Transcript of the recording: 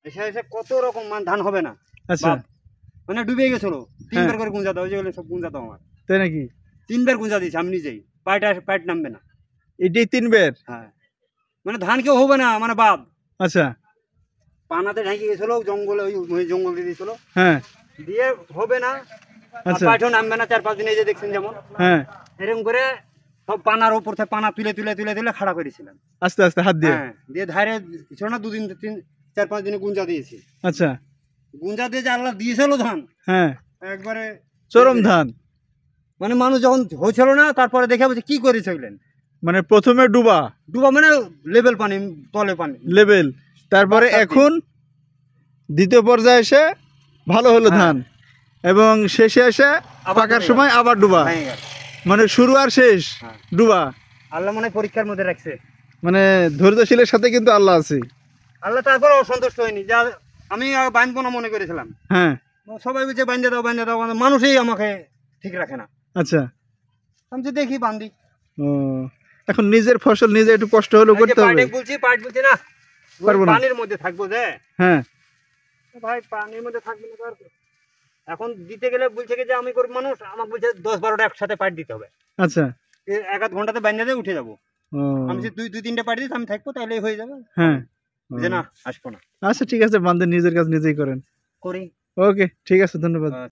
এসে এসে কত রকম ধান হবে না। আচ্ছা মানে ডুবে গেছিল, 3 বার করে গুঁজা দাও, যেগুলো সব গুঁজা দাও আমার। তাই নাকি? 3 বার গুঁজা দিয়েছি আমি নিজেই, পাইট নামবে না। এটাই 3 বার? হ্যাঁ, মানে ধান কেউ হবে না, মানে বাদ। আচ্ছা, পানাতে ঢেকে গেছিল, জঙ্গলে ওই জঙ্গল দিয়ে দিয়েছিল, হ্যাঁ দিয়ে হবে না। আচ্ছা, পাইটও নামবে না 4-5 দিন, এই যে দেখছেন যেমন, হ্যাঁ এরকম করে সব পানার উপর থেকে পানা তুলে তুলে তুলে তুলে খাড়া করেছিলাম আস্তে আস্তে হাত দিয়ে। হ্যাঁ, দিয়ে ধারে ছিল না, 4-5 দিনে গুঞ্জা দিয়েছি। আচ্ছা, গুঞ্জা দিয়ে যে আল্লাহ দিয়েছিল ধান, হ্যাঁ একবারে চরম ধান। মানে মানুষ যখন হয়েছিল না, তারপরে দেখে বলছে কি করেছিলেন। মানে প্রথমে ডুবা মানে লেভেল পানি, তলে পানি লেভেল, তারপরে এখন দ্বিতীয় পর্যায়ে এসে ভালো হলো ধান, এবং শেষে এসে পাকার সময় আবার ডুবা। মানে শুরু আর শেষ ডুবা। আল্লাহ মনে হয় পরীক্ষার মধ্যে রাখছে। মানে ধৈর্যশীলের সাথে কিন্তু আল্লাহ আছে। আল্লাহ তারপর অসন্তুষ্ট হয়নি, যা আমি বাঁধবো না মনে করেছিলাম। হ্যাঁ, সবাই বলছে বাঁধে দাও বাঁধে দাও, মানুষই আমাকে ঠিক রাখে না। আচ্ছা, আমি তো দেখি বান্ধি। ও এখন নিজের ফসল নিজে একটু কষ্ট হলেও করতে হবে। পাট বলছি না, পারবো না, পানির মধ্যে থাকবো যে। হ্যাঁ ভাই পানির মধ্যে থাকবে না, এখন দিতে গেলে বলছে যে আমি গরিব মানুষ, আমাকে বলছে 10-12টা একসাথে পাট দিতে হবে। আচ্ছা, 1-8 ঘন্টাতে বাঁধে দিয়ে উঠে যাবো। আমি যে 2-3টে পাট দিস, আমি থাকবো, তাইলেই হয়ে যাবে। হ্যাঁ, যে না আসবো না। আচ্ছা ঠিক আছে, বান্ধে নিজের কাজ নিজেই করেন। করি। ওকে, ঠিক আছে, ধন্যবাদ।